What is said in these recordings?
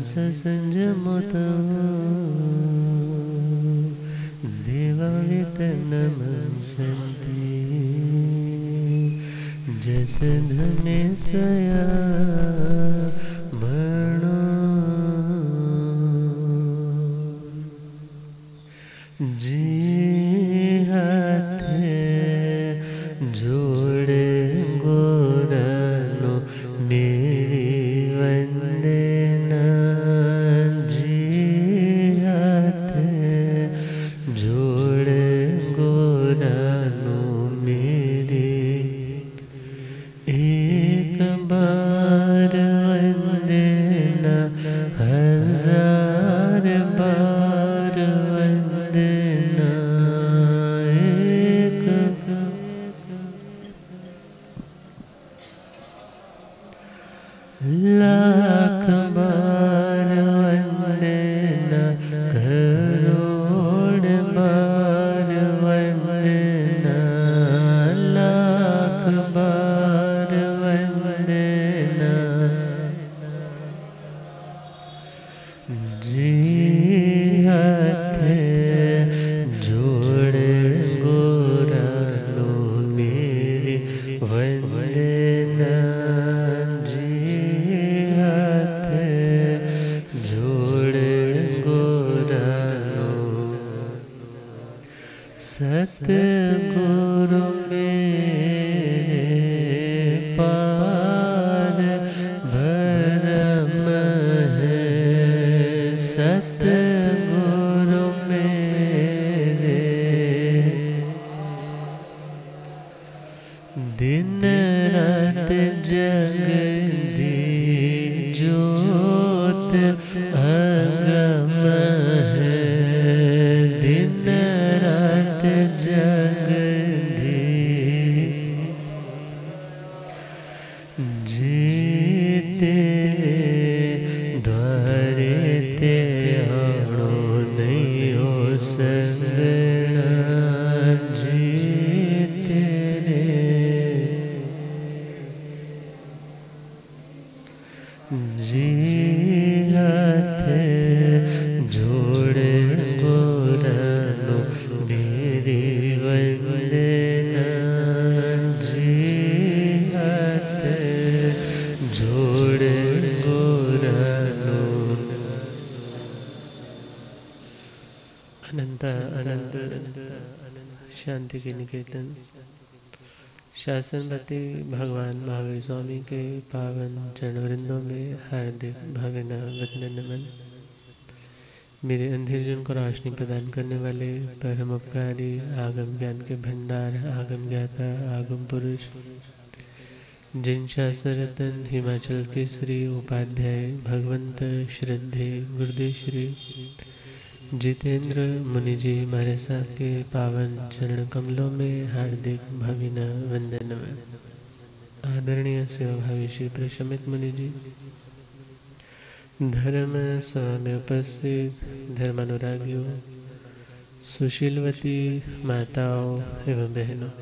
ससंजमुतो देववितनमंसन्ति जसधमे सया मरणो जी हाथे जोड़े गोरनो मेरी वंदना जी हाथे जोड़े गोरनो मेरी एक बार वंदना हजार बार वंदना एक लाख बार वंदना करोड़ बार वंदना लाख बार वंदना जी हाथे जोड़े गोरानो मेरी वंदना जी हाथे जोड़े गोरानो सतगुरु मेरे पार भरम है सतगुरु मेरे दिन रात जगदी ज्योत अगम है दिन रात जगदी जीते द्वारे ते आणो नहीं हो संगना जीते जी हाथे जोड़े गोरानो मेरी वंदना जी हाथे जोड़े गोरानो अनंत अनंत शांति के निकेतन शासनपति भगवान महावीर स्वामी के पावन चरणवृंदों में हार्दिक भावना वंदन नमन। मेरे अंधेर जन को रोशनी प्रदान करने वाले परम उपकारी आगम ज्ञान के भंडार आगम ज्ञाता आगम पुरुष जिन शास्त्र रतन हिमाचल के श्री उपाध्याय भगवंत श्रद्धे गुरुदेव श्री जितेंद्र मुनि जी महाराज साहब के पावन चरण कमलों में हार्दिक भावना वंदन। आदरणीय सेवाभावी श्री प्रशमित मुनि जी, धर्म सभा में उपस्थित धर्मानुरागियों, सुशीलवती माताओं एवं बहनों,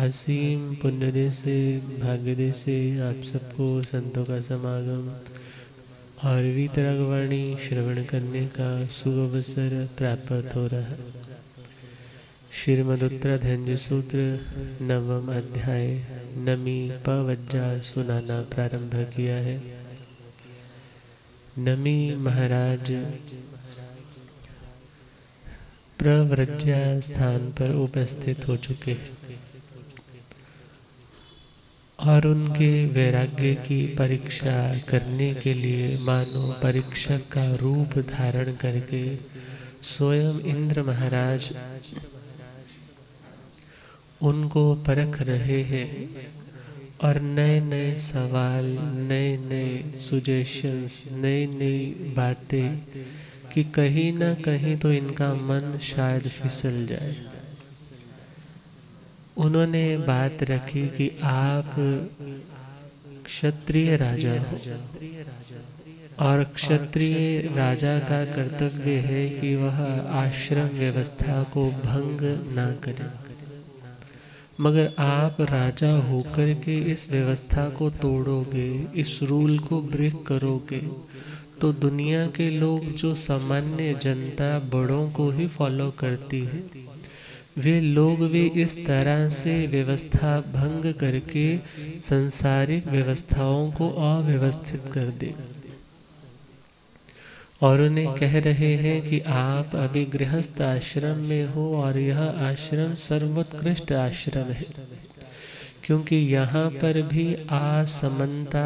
असीम पुण्यदे से भाग्यदे से आप सबको संतों का समागम और वीतरागवाणी श्रवण करने का शुभ अवसर प्राप्त हो रहा है। श्रीमदुत्तराधंज सूत्र नवम अध्याय नमी पवज्जा सुनाना प्रारंभ किया है। नमी महाराज प्रव्रज्या स्थान पर उपस्थित हो चुके हैं और उनके वैराग्य की परीक्षा करने के लिए मानो परीक्षक का रूप धारण करके स्वयं इंद्र महाराज उनको परख रहे हैं और नए नए सवाल, नए नए सुजेशंस, नई नई बातें कि कहीं ना कहीं तो इनका मन शायद फिसल जाए। उन्होंने बात रखी कि आप क्षत्रिय राजा हो और क्षत्रिय राजा का कर्तव्य है कि वह आश्रम व्यवस्था को भंग ना करे। मगर आप राजा होकर के इस व्यवस्था को तोड़ोगे, इस रूल को ब्रेक करोगे, तो दुनिया के लोग जो सामान्य जनता बड़ों को ही फॉलो करती है, वे लोग भी इस तरह से व्यवस्था भंग करके सांसारिक व्यवस्थाओं को अव्यवस्थित कर दे। और उन्हें कह रहे हैं कि आप अभी गृहस्थ आश्रम में हो और यह आश्रम सर्वोत्कृष्ट आश्रम है, क्योंकि यहाँ पर भी असमानता,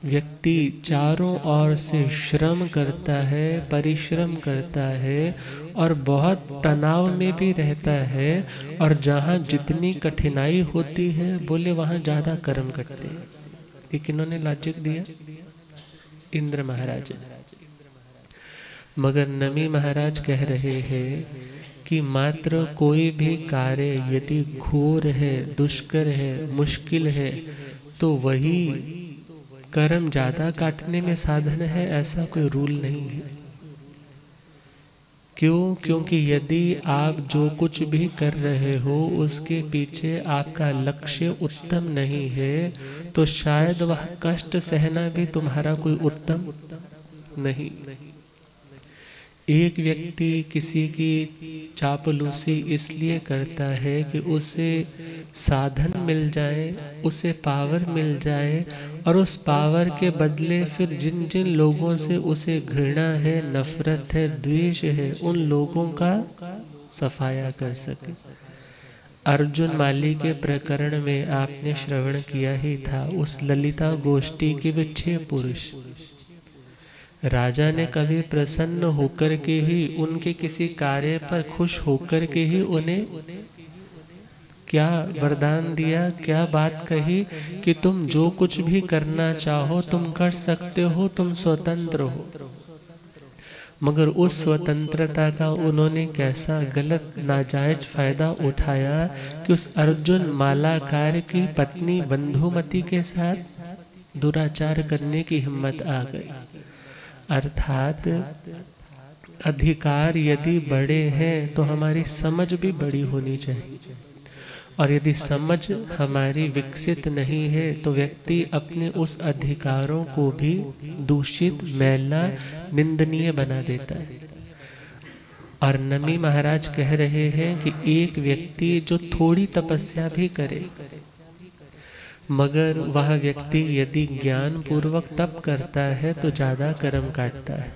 व्यक्ति चारों ओर से श्रम करता है, परिश्रम करता है और बहुत तनाव में भी रहता है, और जहाँ जितनी कठिनाई होती है बोले वहाँ ज़्यादा कर्म करते हैं। ये किन्होंने लॉजिक दिया? इंद्र महाराज। मगर नमी महाराज कह रहे हैं कि मात्र कोई भी कार्य यदि घोर है, दुष्कर है, मुश्किल है, तो वही कर्म ज्यादा काटने में साधन है, ऐसा कोई रूल नहीं है। क्यों? क्योंकि यदि आप जो कुछ भी कर रहे हो उसके पीछे आपका लक्ष्य उत्तम नहीं है, तो शायद वह कष्ट सहना भी तुम्हारा कोई उत्तम नहीं। एक व्यक्ति किसी की चापलूसी इसलिए करता है कि उसे साधन मिल जाए, उसे पावर मिल जाए, और उस पावर के बदले फिर जिन जिन लोगों से उसे घृणा है, नफरत है, द्वेष है, उन लोगों का सफाया कर सके। अर्जुन माली के प्रकरण में आपने श्रवण किया ही था, उस ललिता गोष्ठी के वे 6 पुरुष, राजा ने कभी प्रसन्न होकर के ही, उनके किसी कार्य पर खुश होकर के ही उन्हें क्या वरदान दिया, क्या बात कही कि तुम जो कुछ भी करना चाहो तुम कर सकते हो, तुम स्वतंत्र हो। मगर उस स्वतंत्रता का उन्होंने कैसा गलत नाजायज फायदा उठाया कि उस अर्जुन मालाकार की पत्नी बंधुमती के साथ दुराचार करने की हिम्मत आ गई। अर्थात अधिकार यदि बड़े हैं तो हमारी समझ भी बड़ी होनी चाहिए, और यदि समझ हमारी विकसित नहीं है तो व्यक्ति अपने उस अधिकारों को भी दूषित, मैला, निंदनीय बना देता है। और नमी महाराज कह रहे हैं कि एक व्यक्ति जो थोड़ी तपस्या भी करे, मगर वह व्यक्ति यदि ज्ञान पूर्वक तप करता है तो ज्यादा कर्म काटता है,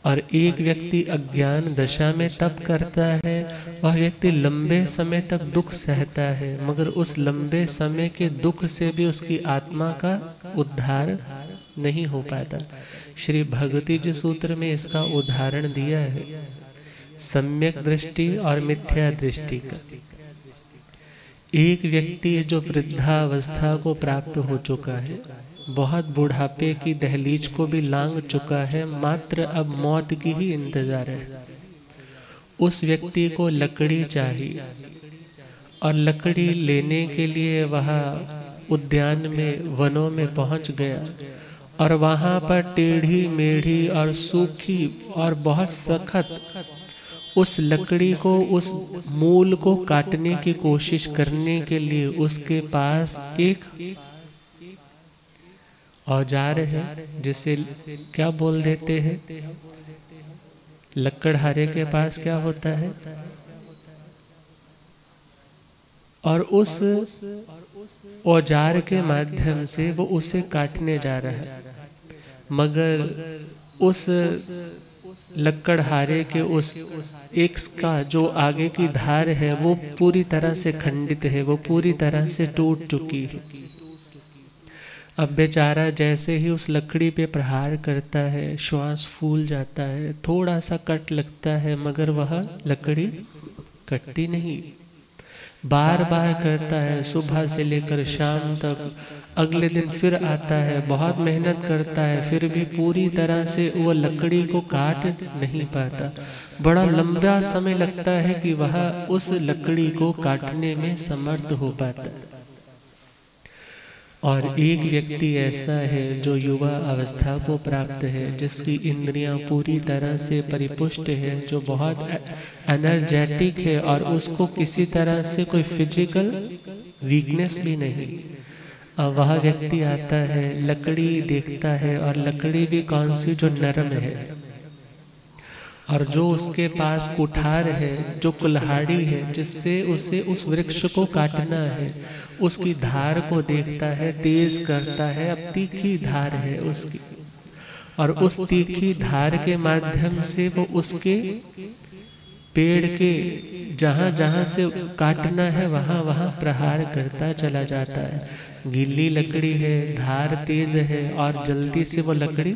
और एक व्यक्ति अज्ञान दशा में तप करता है, वह व्यक्ति लंबे समय तक दुख सहता है, मगर उस लंबे समय के दुख से भी उसकी आत्मा का उद्धार नहीं हो पाता। श्री भगवती जी सूत्र में इसका उदाहरण दिया है, सम्यक दृष्टि और मिथ्या दृष्टि का। एक व्यक्ति जो वृद्धावस्था को प्राप्त हो चुका है, बहुत बुढ़ापे की दहलीज को भी लांघ चुका है, मात्र अब मौत की ही इंतजार है। उस व्यक्ति को लकड़ी चाहिए, और लकड़ी लेने के लिए वह उद्यान में, वनों में पहुंच गया, और वहां पर टेढ़ी मेढ़ी और सूखी और बहुत सख्त उस लकड़ी को, उस मूल को काटने की कोशिश करने के लिए उसके पास एक औजार है, जिसे क्या बोल देते हैं, लकड़हारे के पास क्या होता है, और उस औजार के माध्यम से वो उसे काटने जा रहा है, मगर उस लकड़हारे के उस एक का जो आगे की धार है वो पूरी तरह से खंडित है, वो पूरी तरह से टूट चुकी है। अब बेचारा जैसे ही उस लकड़ी पे प्रहार करता है, श्वास फूल जाता है, थोड़ा सा कट लगता है, मगर वह लकड़ी कटती नहीं। बार बार करता है, सुबह से लेकर शाम तक, अगले दिन फिर आता है, बहुत मेहनत करता है, फिर भी पूरी तरह से वो लकड़ी को काट नहीं पाता। बड़ा लंबा समय लगता है कि वह उस लकड़ी को काटने में समर्थ हो पाता है। और एक व्यक्ति ऐसा है जो युवा अवस्था को प्राप्त है, जिसकी इंद्रियां पूरी तरह से परिपुष्ट है, जो बहुत एनर्जेटिक है और उसको किसी तरह से कोई फिजिकल वीकनेस भी नहीं। अब वह व्यक्ति आता है, लकड़ी देखता है, और लकड़ी भी कौन सी, जो नरम है, और जो उसके पास कुठार है, जो कुल्हाड़ी है, जिससे उसे उस वृक्ष को काटना है, उसकी धार को देखता है, तेज करता है, अब तीखी धार है उसकी, और उस तीखी धार के माध्यम से वो उसके पेड़ के जहां जहां से काटना है वहां वहां प्रहार करता चला जाता है। गीली लकड़ी है, धार तेज है, और जल्दी से वो लकड़ी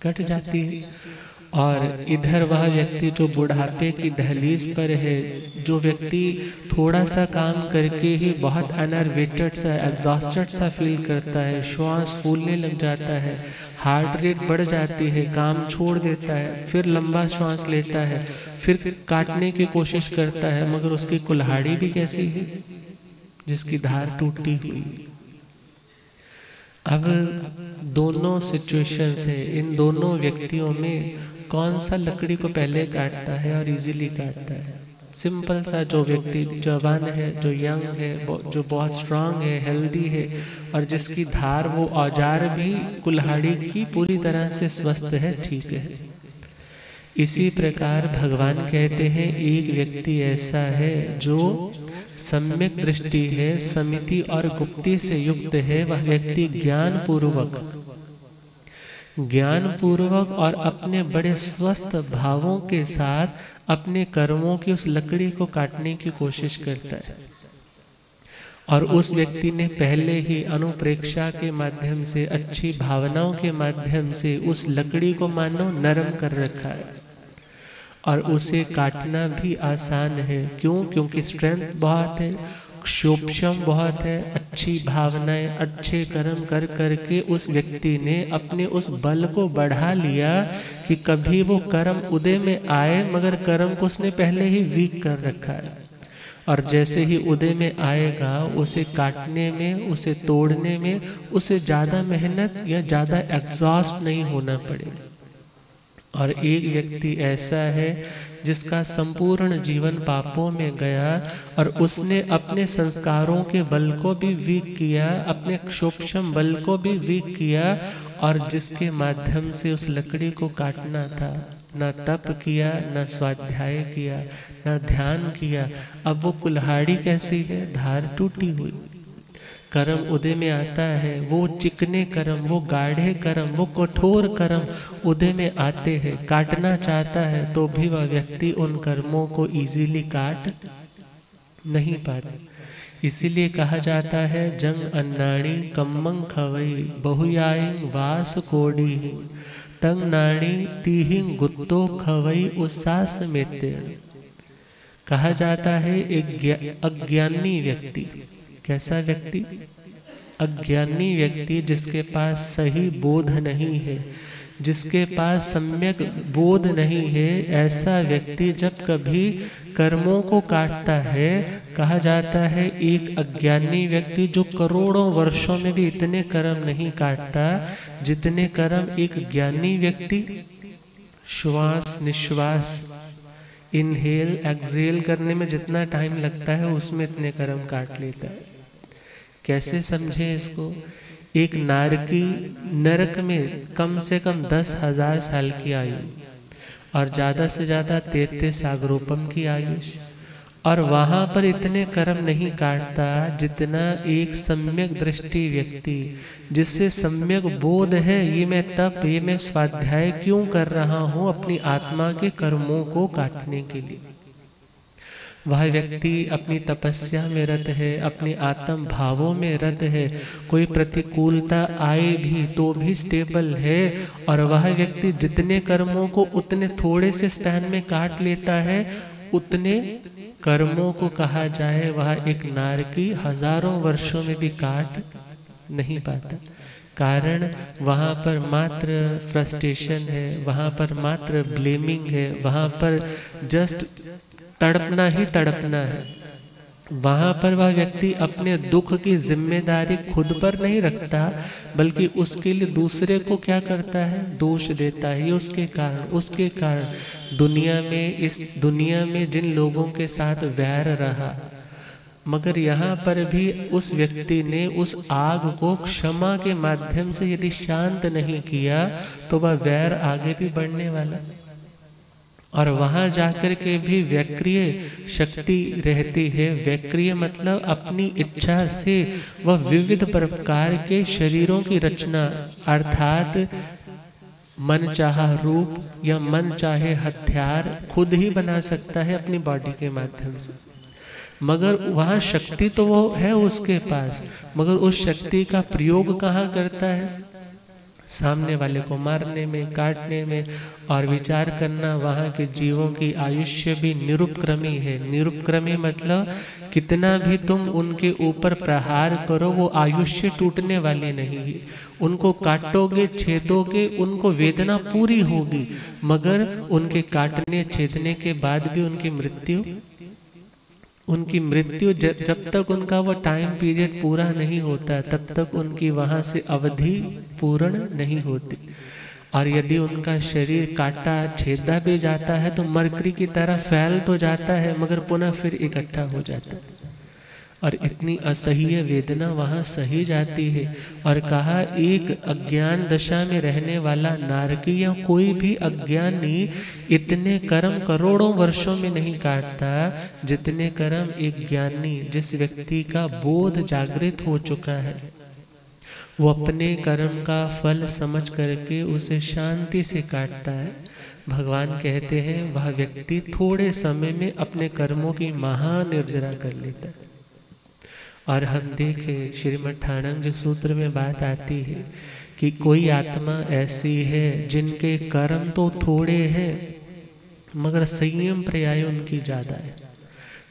कट जाती है। और इधर वह व्यक्ति जो बुढ़ापे की दहलीज पर है, जो व्यक्ति थोड़ा सा काम करके ही बहुत एनर्वेटेड सा, एग्जॉस्टेड सा फील करता है, श्वास फूलने लग जाता है, हार्ट रेट बढ़ जाती है, काम छोड़ देता है, फिर लंबा श्वास लेता है, फिर काटने की कोशिश करता है, मगर उसकी कुल्हाड़ी भी कैसी है, जिसकी धार टूटी हुई। अब दोनों सिचुएशंस है, इन दोनों व्यक्तियों में कौन सा लकड़ी को पहले काटता है और इजीली काटता है? सिंपल सा, जो व्यक्ति जवान है, जो यंग है, जो बहुत स्ट्रांग है, हेल्दी है, और जिसकी धार वो औजार भी कुल्हाड़ी की पूरी तरह से स्वस्थ है, ठीक है। इसी प्रकार भगवान कहते हैं एक व्यक्ति ऐसा है जो सम्यक दृष्टि है, समिति और गुप्ति से युक्त है। वह व्यक्ति ज्ञान पूर्वक और अपने बड़े स्वस्थ भावों के साथ अपने कर्मों की उस लकड़ी को काटने की कोशिश करता है। और उस व्यक्ति ने पहले ही अनुप्रेक्षा के माध्यम से, अच्छी भावनाओं के माध्यम से उस लकड़ी को मानो नरम कर रखा है, और उसे काटना भी आसान है। क्यों? क्योंकि स्ट्रेंथ बहुत है, क्षोभम बहुत है, अच्छी भावनाएं, अच्छे कर्म कर करके उस व्यक्ति ने अपने उस बल को बढ़ा लिया कि कभी वो कर्म उदय में आए, मगर कर्म को उसने पहले ही वीक कर रखा है। और जैसे ही उदय में आएगा, उसे काटने में, उसे तोड़ने में उसे ज्यादा मेहनत या ज्यादा एग्जॉस्ट नहीं होना पड़ेगा। और एक व्यक्ति ऐसा है जिसका संपूर्ण जीवन पापों में गया, और उसने अपने संस्कारों के बल को भी वीक किया, अपने क्षोभम बल को भी वीक किया, और जिसके माध्यम से उस लकड़ी को काटना था, ना तप किया, ना स्वाध्याय किया, ना ध्यान किया। अब वो कुल्हाड़ी कैसी है? धार टूटी हुई। कर्म उदय में आता है, वो चिकने कर्म, वो गाढ़े कर्म, वो कठोर कर्म उदय में आते हैं। काटना चाहता है तो भी वह व्यक्ति उन कर्मों को इजीली काट नहीं पाता। इसीलिए कहा जाता है, जंग अन्नाणी कम्मंग खवई बहुयाइंग वास कोड़ी तंग नाणी तीहिंग गुत्तो खवई उसास मेते। कहा जाता है एक अज्ञानी व्यक्ति, कैसा व्यक्ति? अज्ञानी व्यक्ति, जिसके पास सही बोध नहीं है, जिसके पास सम्यक बोध नहीं है, ऐसा व्यक्ति जब कभी कर्मों को काटता है, कहा जाता है एक अज्ञानी व्यक्ति जो करोड़ों वर्षों में भी इतने कर्म नहीं काटता जितने कर्म एक ज्ञानी व्यक्ति श्वास निश्वास, इनहेल एक्सेल करने में जितना टाइम लगता है, उसमें इतने कर्म काट लेता है। कैसे समझे इसको? एक नारकी नरक में कम से कम 10,000 साल की आयु, और ज्यादा से ज्यादा 33 सागरोपम की आयुष, और वहां पर इतने कर्म नहीं काटता जितना एक सम्यक दृष्टि व्यक्ति, जिससे सम्यक बोध है, ये मैं तप, ये मैं स्वाध्याय क्यों कर रहा हूं? अपनी आत्मा के कर्मों को काटने के लिए। वह व्यक्ति अपनी तपस्या में रत है, अपने आत्म भावों में रत है, कोई प्रतिकूलता आए भी तो भी स्टेबल है, और वह व्यक्ति जितने कर्मों को उतने थोड़े से स्पैन में काट लेता है, उतने कर्मों को कहा जाए वह एक नारकी हजारों वर्षों में भी काट नहीं पाता। कारण वहाँ पर मात्र फ्रस्ट्रेशन है, वहाँ पर मात्र ब्लेमिंग है, वहाँ पर जस्ट तड़पना ही तड़पना है। वहां पर वह व्यक्ति अपने दुख की जिम्मेदारी खुद पर नहीं रखता, बल्कि उसके लिए दूसरे को क्या करता है, दोष देता है। ये उसके कारण दुनिया में, इस दुनिया में जिन लोगों के साथ वैर रहा, मगर यहाँ पर भी उस व्यक्ति ने उस आग को क्षमा के माध्यम से यदि शांत नहीं किया तो वह वैर आगे भी बढ़ने वाला, और वहां जाकर के भी वैक्रिय शक्ति रहती है। वैक्रिय मतलब अपनी इच्छा से वह विविध प्रकार के शरीरों की रचना, अर्थात मन चाहा रूप या मन चाहे हथियार खुद ही बना सकता है अपनी बॉडी के माध्यम से। मगर वहां शक्ति तो वो है उसके पास, मगर उस शक्ति का प्रयोग कहाँ करता है, सामने वाले को मारने में, काटने में। और विचार करना, वहाँ के जीवों की आयुष्य भी निरुपक्रमी है। निरुपक्रमी मतलब कितना भी तुम उनके ऊपर प्रहार करो वो आयुष्य टूटने वाली नहीं है। उनको काटोगे, छेदोगे, उनको वेदना पूरी होगी, मगर उनके काटने छेदने के बाद भी उनकी मृत्यु जब तक उनका वो टाइम पीरियड पूरा नहीं होता तब तक उनकी वहां से अवधि पूर्ण नहीं होती। और यदि उनका शरीर काटा छेदा भी जाता है तो मरकरी की तरह फैल तो जाता है, मगर पुनः फिर इकट्ठा हो जाता है। और इतनी असह्य वेदना वहां सही जाती है। और कहा, एक अज्ञान दशा में रहने वाला नारकी या कोई भी अज्ञानी इतने कर्म करोड़ों वर्षों में नहीं काटता जितने कर्म एक ज्ञानी, जिस व्यक्ति का बोध जागृत हो चुका है, वो अपने कर्म का फल समझ करके उसे शांति से काटता है। भगवान कहते हैं वह व्यक्ति थोड़े समय में अपने कर्मों की महानिर्जरा कर लेता है। और हम देखें श्रीमद् ठाणंग सूत्र में बात आती है कि कोई आत्मा ऐसी है जिनके कर्म तो थोड़े हैं मगर संयम पर्याय उनकी ज्यादा है।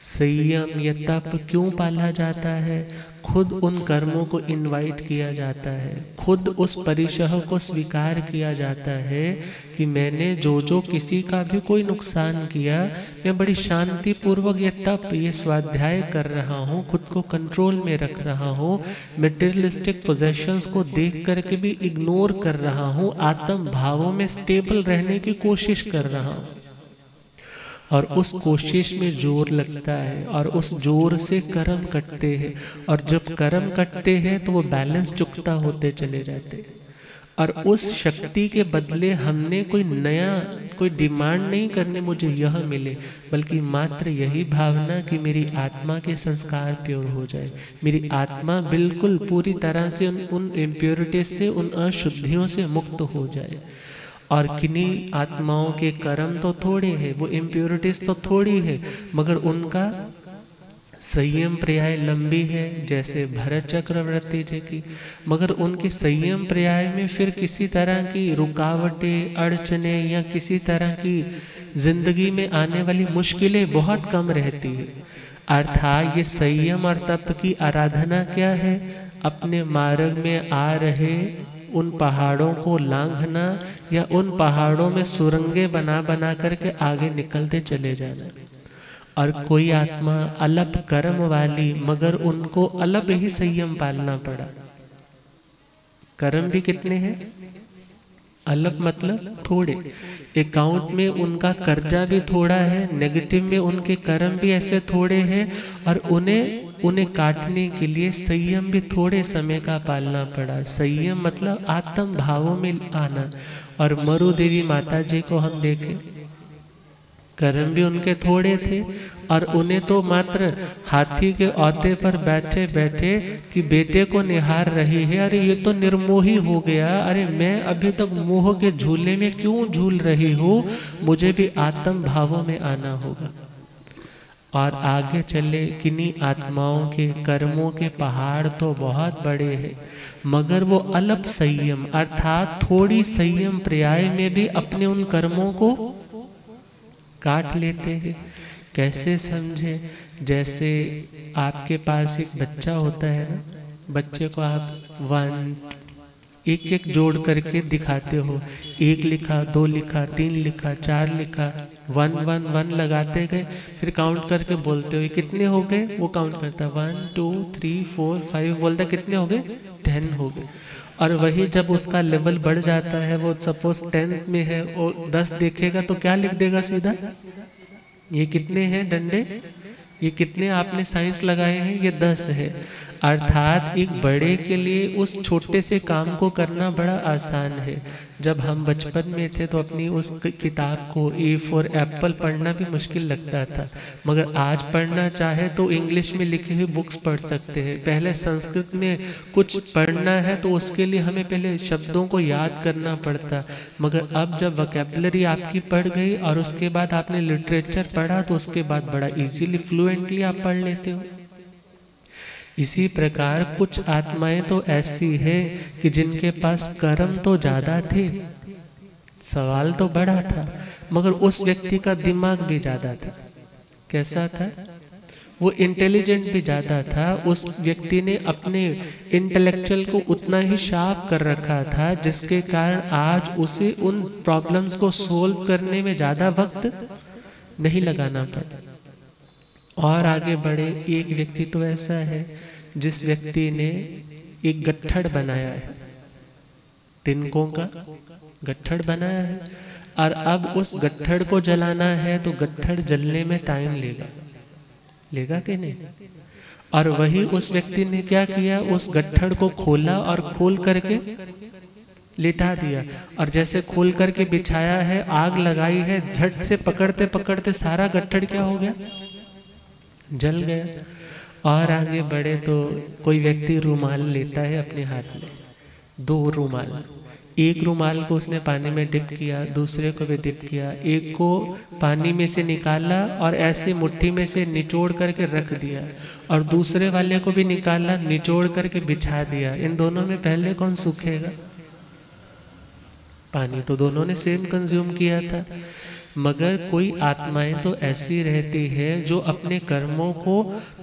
संयम या तप क्यों पाला जाता है? खुद उन कर्मों को इनवाइट किया जाता है, खुद उस परिशह को स्वीकार किया जाता है कि मैंने जो किसी का भी कोई नुकसान किया, मैं बड़ी शांति पूर्वक ये तप, ये स्वाध्याय कर रहा हूँ, खुद को कंट्रोल में रख रहा हूँ, मटेरियलिस्टिक पोजेशंस को देख करके भी इग्नोर कर रहा हूँ, आत्म भावों में स्टेबल रहने की कोशिश कर रहा हूँ। और उस कोशिश में जोर लगता है और उस जोर से कर्म कटते हैं, और जब कर्म कटते हैं तो वो बैलेंस चुकता होते चले जाते हैं। और उस शक्ति के बदले हमने कोई डिमांड नहीं करने मुझे यह मिले, बल्कि मात्र यही भावना कि मेरी आत्मा के संस्कार प्योर हो जाए, मेरी आत्मा बिल्कुल पूरी तरह से उन इम्प्योरिटीज से, उन अशुद्धियों से मुक्त हो जाए। और किन्हीं आत्माओं के कर्म तो थोड़े हैं, वो इम्प्योरिटीज तो थोड़ी है, मगर उनका संयम पर्याय लंबी है, जैसे भरत चक्रवर्ती जी की। मगर उनके संयम पर्याय में फिर किसी तरह की रुकावटें, अड़चने या किसी तरह की जिंदगी में आने वाली मुश्किलें बहुत कम रहती है। अर्थात ये संयम और तप की आराधना क्या है? अपने मार्ग में आ रहे उन पहाड़ों को लांघना या उन पहाड़ों में सुरंगे बना बना करके आगे निकलते चले जाना। और कोई आत्मा अलग कर्म वाली, मगर उनको अलग ही संयम पालना पड़ा। कर्म भी कितने हैं? अलग मतलब थोड़े। अकाउंट में उनका कर्जा भी थोड़ा है, नेगेटिव में उनके कर्म भी ऐसे थोड़े हैं, और उन्हें काटने के लिए संयम भी थोड़े समय का पालना पड़ा। संयम मतलब आत्म भावों में आना। और मरु देवी माता जी को हम देखें, कर्म भी उनके थोड़े थे, और उन्हें तो मात्र हाथी के औते पर बैठे बैठे कि बेटे को निहार रही है, अरे ये तो निर्मोही हो गया, अरे मैं अभी तक मोह के झूले में क्यों झूल रही हूँ, मुझे भी आत्म भावों में आना होगा। और आगे चले किन्हीं आत्माओं के कर्मों के पहाड़ तो बहुत बड़े हैं, मगर वो अल्प संयम अर्थात थोड़ी संयम पर्याय में भी अपने उन कर्मों को काट लेते हैं। कैसे समझे? जैसे आपके पास एक बच्चा होता है ना, बच्चे को आप 1 एक एक जोड़ करके दिखाते हो, 1 लिखा, 2 लिखा, 3 लिखा, 4 लिखा, 1 1 1 लगाते गए, फिर काउंट करके बोलते हो कितने हो गए, वो काउंट करता है 1 2 3 4 5, बोलता कितने हो गए, 10 हो गए। और वही जब उसका लेवल बढ़ जाता है, वो सपोज 10th में है, वो 10 देखेगा तो क्या लिख देगा सीधा, ये कितने हैं डंडे, ये कितने आपने साइंस लगाए हैं, ये 10 है। अर्थात एक बड़े के लिए उस छोटे से काम को करना बड़ा आसान है। जब हम बचपन में थे तो अपनी उस किताब को A फॉर एप्पल पढ़ना भी मुश्किल लगता था, मगर आज पढ़ना चाहे तो इंग्लिश में लिखी हुई बुक्स पढ़ सकते हैं। पहले संस्कृत में कुछ पढ़ना है तो उसके लिए हमें पहले शब्दों को याद करना पड़ता, मगर अब जब वोकैबुलरी आपकी पढ़ गई और उसके बाद आपने लिटरेचर पढ़ा तो उसके बाद बड़ा इजीली फ्लुएंटली आप पढ़ लेते हो। इसी प्रकार कुछ आत्माएं तो ऐसी है कि जिनके पास कर्म तो ज्यादा थे, सवाल तो बड़ा था, मगर उस व्यक्ति का दिमाग भी ज्यादा था। कैसा था, वो इंटेलिजेंट भी ज्यादा था। उस व्यक्ति ने अपने इंटेलेक्चुअल को उतना ही शार्प कर रखा था जिसके कारण आज उसे उन प्रॉब्लम्स को सोल्व करने में ज्यादा वक्त नहीं लगाना पड़ा। और आगे बढ़े, एक व्यक्ति तो ऐसा है जिस व्यक्ति ने एक गट्ठड़ बनाया है, तिनकों का गट्ठड़ बनाया है, और अब उस गट्ठड़ को जलाना है तो गट्ठड़ जलने में टाइम लेगा कि नहीं। और वही उस व्यक्ति ने क्या किया, उस गट्ठड़ को खोला और खोल करके लिटा दिया, और जैसे खोल करके बिछाया है, आग लगाई है, झट से पकड़ते पकड़ते सारा गट्ठड़ क्या हो गया, जल गया। और आगे बढ़े तो कोई व्यक्ति रुमाल लेता है अपने हाथ में, 2 रुमाल, एक रुमाल को उसने पानी में डिप किया, दूसरे को भी डिप किया, एक को पानी में से निकाला और ऐसे मुट्ठी में से निचोड़ करके रख दिया, और दूसरे वाले को भी निकाला, निचोड़ करके बिछा दिया। इन दोनों में पहले कौन सूखेगा, पानी तो दोनों ने सेम कंज्यूम किया था। मगर कोई आत्माएं तो ऐसी रहती है जो अपने कर्मों को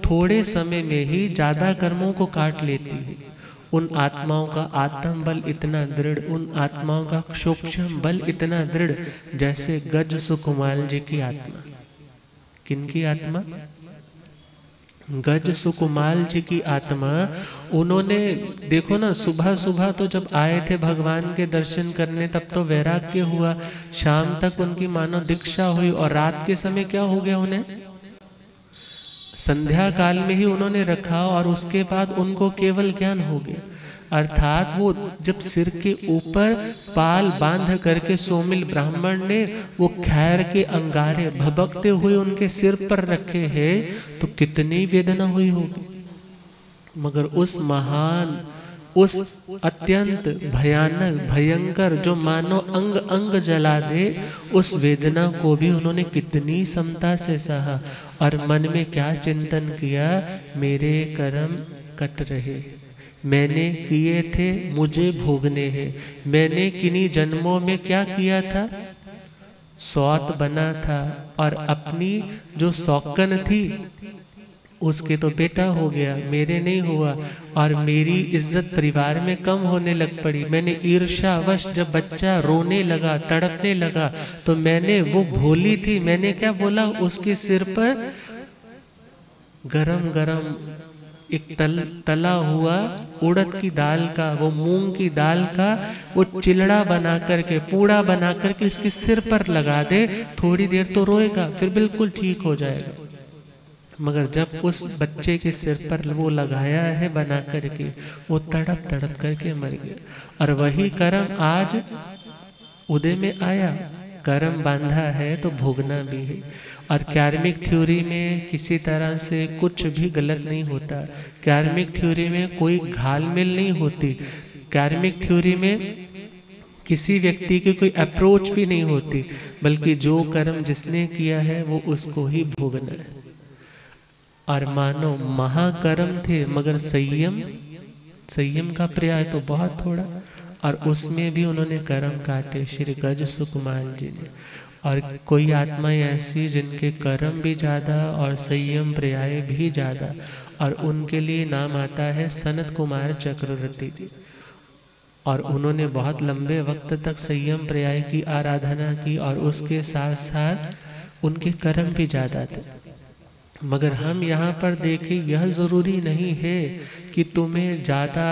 थोड़े समय में ही ज्यादा कर्मों को काट लेती है। उन आत्माओं का आत्म बल इतना दृढ़, उन आत्माओं का सूक्ष्म बल इतना दृढ़, जैसे गज सुकुमार जी की आत्मा। किनकी आत्मा, गज सुकुमार जी की आत्मा। उन्होंने देखो ना, सुबह सुबह तो जब आए थे भगवान के दर्शन करने तब तो वैराग्य हुआ, शाम तक उनकी मानो दीक्षा हुई, और रात के समय क्या हो गया, उन्हें संध्या काल में ही उन्होंने रखा, और उसके बाद उनको केवल ज्ञान हो गया। अर्थात वो जब सिर के ऊपर पाल बांध करके सोमिल ब्राह्मण ने वो खैर के अंगारे भभकते हुए उनके सिर पर रखे हैं तो कितनी वेदना हुई होगी। मगर उस महान, उस अत्यंत भयानक भयंकर जो मानो अंग अंग जला दे, उस वेदना को भी उन्होंने कितनी समता से सहा, और मन में क्या चिंतन किया, मेरे कर्म कट रहे, मैंने किए थे मुझे भोगने हैं। मैंने किन्हीं जन्मों में क्या किया था, सौत बना था, और अपनी जो सौकन थी उसके तो बेटा हो गया, मेरे नहीं हुआ, और मेरी इज्जत परिवार में कम होने लग पड़ी। मैंने ईर्ष्यावश जब बच्चा रोने लगा, तड़पने लगा, तो मैंने, वो भोली थी, मैंने क्या बोला, उसके सिर पर गरम गरम एक तला हुआ उड़द की दाल का, वो मूंग की दाल का वो चिलड़ा बना करके, पूड़ा बना करके इसके सिर पर लगा दे, थोड़ी देर तो रोएगा, फिर बिल्कुल ठीक हो जाएगा। मगर जब उस बच्चे के सिर पर वो लगाया है बना करके, वो तड़प तड़प करके मर गया। और वही कर्म आज उदय में आया, कर्म बांधा है तो भोगना भी है। और कार्मिक थ्योरी में किसी तरह से कुछ भी गलत नहीं होता, कार्मिक थ्योरी में कोई घालमेल नहीं होती, कार्मिक थ्योरी में किसी व्यक्ति की कोई अप्रोच भी नहीं होती, बल्कि जो कर्म जिसने किया है वो उसको ही भोगना है। और मानो महाकर्म थे, मगर संयम का पर्याय तो बहुत थोड़ा, और उसमें भी उन्होंने कर्म काटे श्री गज सुकुमार जी ने। और कोई आत्माएं ऐसी जिनके कर्म भी ज्यादा और संयम पर्याय भी ज्यादा, और उनके लिए नाम आता है सनत कुमार चक्रवर्ती जी। और उन्होंने बहुत लंबे वक्त तक संयम पर्याय की आराधना की और उसके साथ साथ उनके कर्म भी ज़्यादा थे। मगर हम यहाँ पर देखें, यह जरूरी नहीं है कि तुम्हें ज़्यादा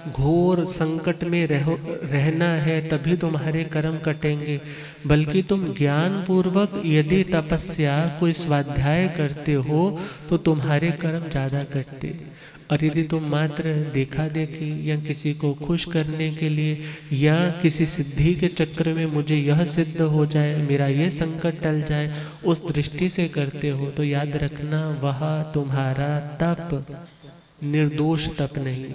घोर संकट में रहना है तभी तुम्हारे कर्म कटेंगे, बल्कि तुम ज्ञान पूर्वक यदि तपस्या कोई स्वाध्याय करते हो तो तुम्हारे कर्म ज़्यादा कटते। और यदि तुम मात्र देखा देखी या किसी को खुश करने के लिए या किसी सिद्धि के चक्कर में मुझे यह सिद्ध हो जाए, मेरा ये संकट टल जाए, उस दृष्टि से करते हो तो याद रखना वह तुम्हारा तप निर्दोष तप नहीं,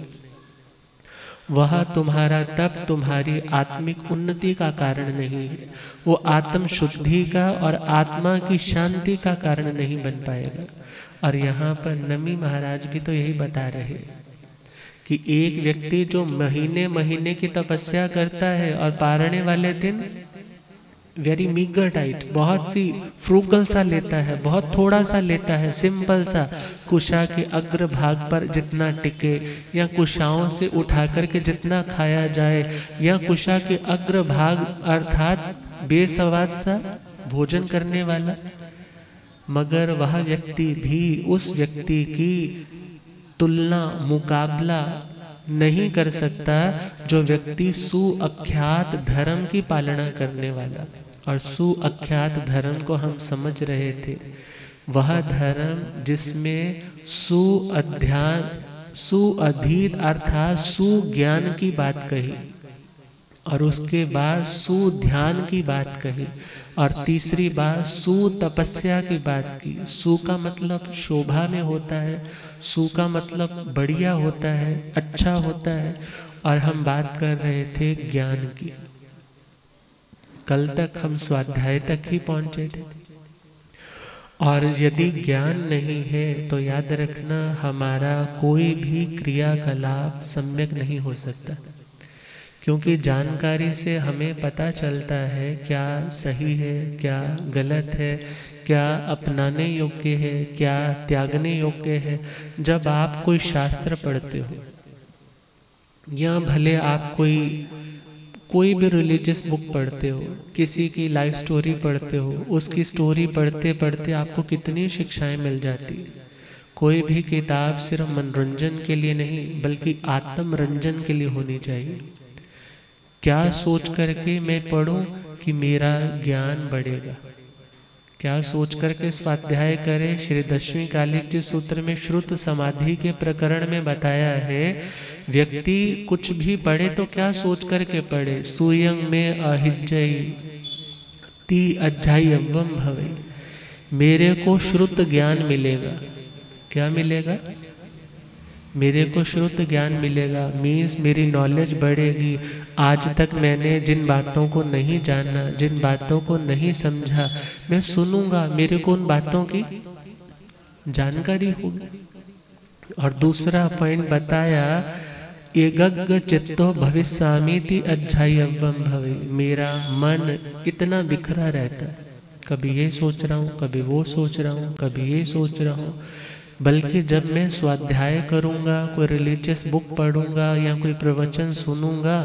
वह तुम्हारा तप तुम्हारी आत्मिक उन्नति का कारण नहीं है, वो आत्म शुद्धि का और आत्मा की शांति का कारण नहीं बन पाएगा। और यहाँ पर नमी महाराज भी तो यही बता रहे कि एक व्यक्ति जो महीने महीने की तपस्या करता है और पारणे वाले दिन वेरी मीगर डाइट, बहुत सी फ्रूगल सा लेता है, बहुत थोड़ा सा लेता है, सिंपल सा, कुशा के अग्र भाग पर जितना टिके या कुशाओं से उठा करके जितना खाया जाए या कुशा के अग्र भाग अर्थात बेसवाद सा भोजन करने वाला, मगर वह व्यक्ति भी उस व्यक्ति की तुलना मुकाबला नहीं कर सकता जो व्यक्ति सुअख्यात धर्म की पालना करने वाला। और सुअख्यात धर्म को हम समझ रहे थे, वह धर्म जिसमें सुअधीत अर्थात सुज्ञान की बात कही और उसके बाद सुध्यान की बात कही और तीसरी बात सुतपस्या की बात की। सु का मतलब शोभा में होता है, सु का मतलब बढ़िया होता है, अच्छा होता है। और हम बात कर रहे थे ज्ञान की। कल तक हम स्वाध्याय तक ही पहुंचे थे और यदि ज्ञान नहीं है तो याद रखना हमारा कोई भी क्रियाकलाप सम्यक नहीं हो सकता, क्योंकि जानकारी से हमें पता चलता है क्या सही है, क्या गलत है, क्या अपनाने योग्य है, क्या त्यागने योग्य है। जब आप कोई शास्त्र पढ़ते हो या भले आप कोई भी रिलीजियस बुक पढ़ते हो, किसी की लाइफ स्टोरी पढ़ते हो, उसकी स्टोरी पढ़ते पढ़ते आपको कितनी शिक्षाएं मिल जाती। कोई भी किताब सिर्फ मनोरंजन के लिए नहीं बल्कि आत्मरंजन के लिए होनी चाहिए। क्या सोच करके मैं पढ़ूं कि मेरा ज्ञान बढ़ेगा, क्या सोच करके स्वाध्याय करें। श्री दशवीं कालिक जी सूत्र में श्रुत समाधि के प्रकरण में बताया है, व्यक्ति कुछ भी पढ़े तो क्या सोच करके पढ़े। सूयं में अहिज्जयी ती अध्यायवम भवे, मेरे को श्रुत ज्ञान मिलेगा। क्या मिलेगा? मेरे को श्रुत ज्ञान मिलेगा, मीन्स मेरी नॉलेज बढ़ेगी। आज तक मैंने जिन बातों को नहीं जाना, जिन बातों को नहीं समझा, मैं सुनूंगा, मेरे को उन बातों की जानकारी होगी। और दूसरा पॉइंट बताया, एगग्ग चित्तो भविष्यामीति अध्यायवम भवे, मेरा मन इतना बिखरा रहता है, कभी ये सोच रहा हूँ, कभी वो सोच रहा हूँ, कभी ये सोच रहा हूँ। बल्कि जब मैं स्वाध्याय करूँगा, कोई रिलीजियस बुक पढ़ूंगा या कोई प्रवचन सुनूंगा,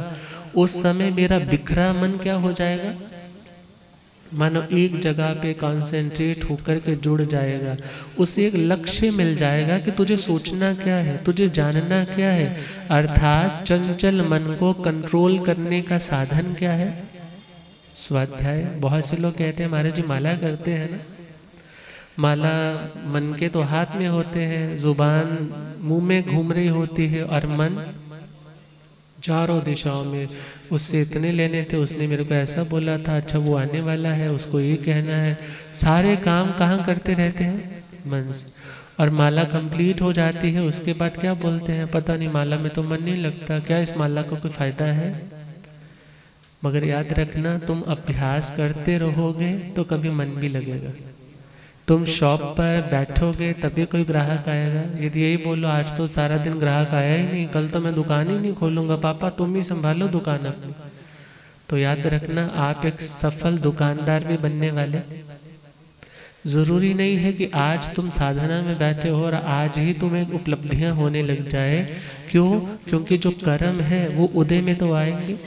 उस समय मेरा बिखरा मन क्या हो जाएगा, मानो एक जगह पे कंसंट्रेट होकर के जुड़ जाएगा। उसे एक लक्ष्य मिल जाएगा कि तुझे सोचना क्या है, तुझे जानना क्या है। अर्थात चंचल मन को कंट्रोल करने का साधन क्या है? स्वाध्याय। बहुत से लोग कहते हैं महाराज जी माला करते हैं ना, माला मन के तो हाथ में होते हैं, जुबान मुंह में घूम रही होती है और मन चारों दिशाओं में। उससे इतने लेने थे, उसने मेरे को ऐसा बोला था, अच्छा वो आने वाला है, उसको ये कहना है। सारे काम कहाँ करते रहते हैं? मन से। और माला कंप्लीट हो जाती है, उसके बाद क्या बोलते हैं, पता नहीं माला में तो मन नहीं लगता, क्या इस माला का कोई फायदा है? मगर याद रखना, तुम अभ्यास करते रहोगे तो कभी मन भी लगेगा। तुम शॉप पर बैठोगे तभी कोई ग्राहक आएगा। यदि यही बोलो आज तो सारा दिन ग्राहक आया ही नहीं, कल तो मैं दुकान ही नहीं खोलूंगा, पापा तुम ही संभालो दुकान अपनी, तो याद रखना आप एक सफल दुकानदार भी बनने वाले। जरूरी नहीं है कि आज तुम साधना में बैठे हो और आज ही तुम्हें उपलब्धियां होने लग जाए। क्यों? क्योंकि जो कर्म है वो उदय में तो आएंगे।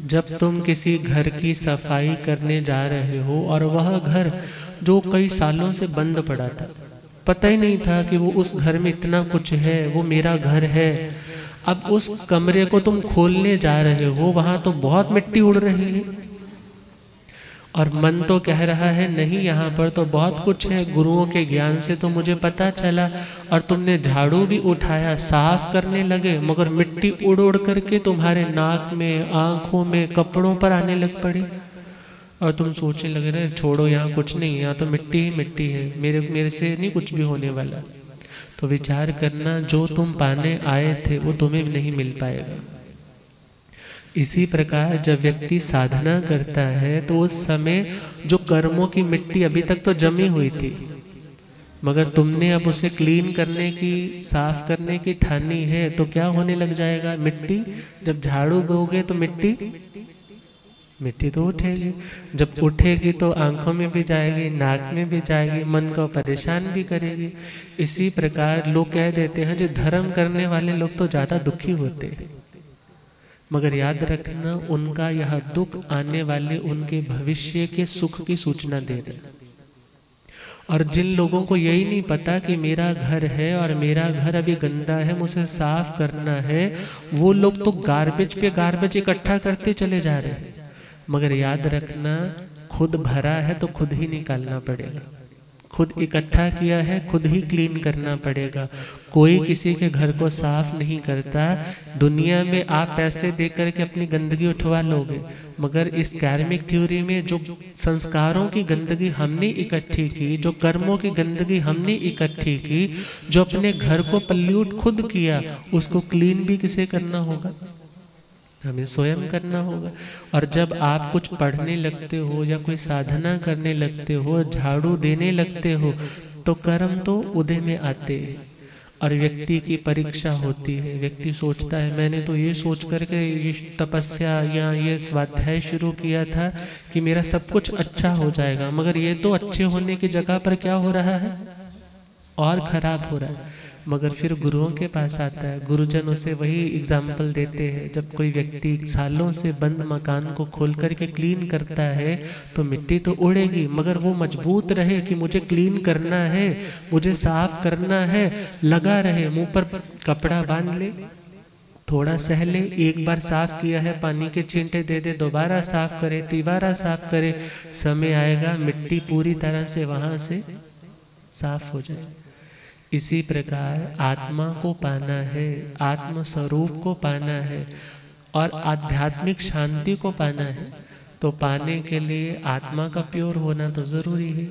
जब तुम किसी घर की सफाई करने जा रहे हो और वह घर जो कई सालों से बंद पड़ा था, पता ही नहीं था कि वो उस घर में इतना कुछ है, वो मेरा घर है, अब उस कमरे को तुम खोलने जा रहे हो, वहां तो बहुत मिट्टी उड़ रही है और मन तो कह रहा है नहीं, यहाँ पर तो बहुत कुछ है, गुरुओं के ज्ञान से तो मुझे पता चला। और तुमने झाड़ू भी उठाया, साफ करने लगे, मगर मिट्टी उड़ उड़ करके तुम्हारे नाक में, आंखों में, कपड़ों पर आने लग पड़ी और तुम सोचने लगे रहे छोड़ो, यहाँ कुछ नहीं, यहाँ तो मिट्टी ही मिट्टी है, मेरे से नहीं कुछ भी होने वाला। तो विचार करना, जो तुम पाने आए थे वो तुम्हें नहीं मिल पाएगा। इसी प्रकार जब व्यक्ति साधना करता है तो उस समय जो कर्मों की मिट्टी अभी तक तो जमी हुई थी, मगर तुमने अब उसे क्लीन करने की, साफ करने की ठानी है, तो क्या होने लग जाएगा? मिट्टी जब झाड़ू दोगे तो मिट्टी तो उठेगी। जब उठेगी तो आंखों में भी जाएगी, नाक में भी जाएगी, मन को परेशान भी करेगी। इसी प्रकार लोग कह देते हैं जो धर्म करने वाले लोग तो ज्यादा दुखी होते हैं, मगर याद रखना उनका यह दुख आने वाले उनके भविष्य के सुख की सूचना दे रहे। और जिन लोगों को यही नहीं पता कि मेरा घर है और मेरा घर अभी गंदा है, मुझे साफ करना है, वो लोग तो गार्बेज पे गार्बेज इकट्ठा करते चले जा रहे हैं। मगर याद रखना, खुद भरा है तो खुद ही निकालना पड़ेगा, खुद इकट्ठा किया है खुद ही क्लीन करना पड़ेगा। कोई किसी के घर को साफ नहीं करता। दुनिया में आप पैसे देकर के अपनी गंदगी उठवा लोगे, मगर इस कार्मिक थ्योरी में जो संस्कारों की गंदगी हमने इकट्ठी की, जो कर्मों की गंदगी हमने इकट्ठी की, जो अपने घर को पल्यूट खुद किया, उसको क्लीन भी किसे करना होगा? हमें स्वयं करना होगा। और जब आप कुछ पढ़ने लगते हो या कोई साधना करने लगते हो, झाड़ू देने लगते हो, तो कर्म तो उदय में आते हैं और व्यक्ति की परीक्षा होती है। व्यक्ति सोचता है मैंने तो ये सोच करके ये तपस्या या ये स्वाध्याय शुरू किया था कि मेरा सब कुछ अच्छा हो जाएगा, मगर ये तो अच्छे होने की जगह पर क्या हो रहा है? और खराब हो रहा है। मगर फिर गुरुओं के पास आता है, गुरुजन उसे वही एग्जाम्पल देते हैं। जब कोई व्यक्ति सालों से बंद मकान को खोल करके क्लीन करता है तो मिट्टी तो उड़ेगी, मगर वो मजबूत रहे कि मुझे क्लीन करना है, मुझे साफ करना है, लगा रहे, मुंह पर कपड़ा बांध ले, थोड़ा सह ले, एक बार साफ किया है पानी के छींटे दे दे, दोबारा साफ करे, तीबारा साफ करे, समय आएगा मिट्टी पूरी तरह से वहां से साफ हो जाए। इसी प्रकार आत्मा को पाना है, आत्म स्वरूप को पाना है और आध्यात्मिक शांति को पाना है, तो पाने के लिए आत्मा का प्योर होना तो जरूरी है।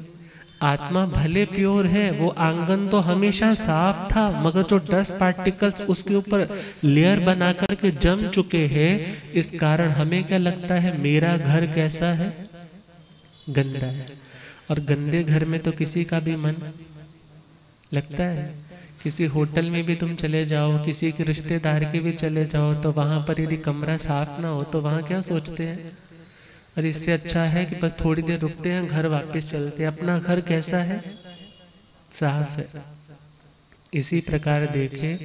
आत्मा भले प्योर है, वो आंगन तो हमेशा साफ था, मगर जो डस्ट पार्टिकल्स उसके ऊपर लेयर बना करके जम चुके हैं, इस कारण हमें क्या लगता है मेरा घर कैसा है? गंदा है। और गंदे घर में तो किसी का भी मन लगता है। किसी होटल में भी तुम चले जाओ, किसी के रिश्तेदार के भी चले जाओ, तो वहां पर यदि कमरा साफ ना हो तो वहां क्या सोचते हैं? और इससे अच्छा है कि बस थोड़ी देर रुकते हैं, घर वापस चलते हैं। अपना घर कैसा है? साफ है। इसी प्रकार देखे,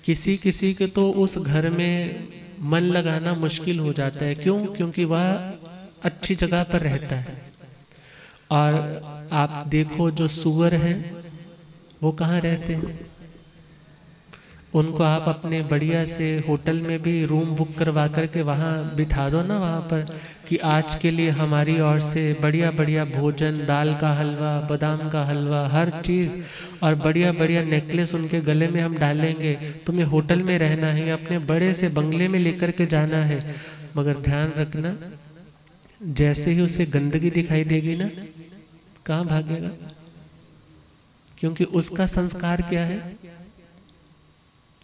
किसी किसी के तो उस घर में मन लगाना मुश्किल हो जाता है। क्यों? क्योंकि वह अच्छी जगह पर रहता है। और आप देखो जो सुअर है वो कहाँ रहते हैं? उनको आप अपने बढ़िया से होटल में भी रूम बुक करवा करके वहाँ बिठा दो ना, वहाँ पर कि आज के लिए हमारी ओर से बढ़िया बढ़िया भोजन, दाल का हलवा, बादाम का हलवा, हर चीज़, और बढ़िया बढ़िया नेकलेस उनके गले में हम डालेंगे, तुम्हें होटल में रहना है, अपने बड़े से बंगले में लेकर के जाना है। मगर ध्यान रखना, जैसे ही उसे गंदगी दिखाई देगी ना, कहाँ भागेगा? क्योंकि उसका संस्कार क्या है?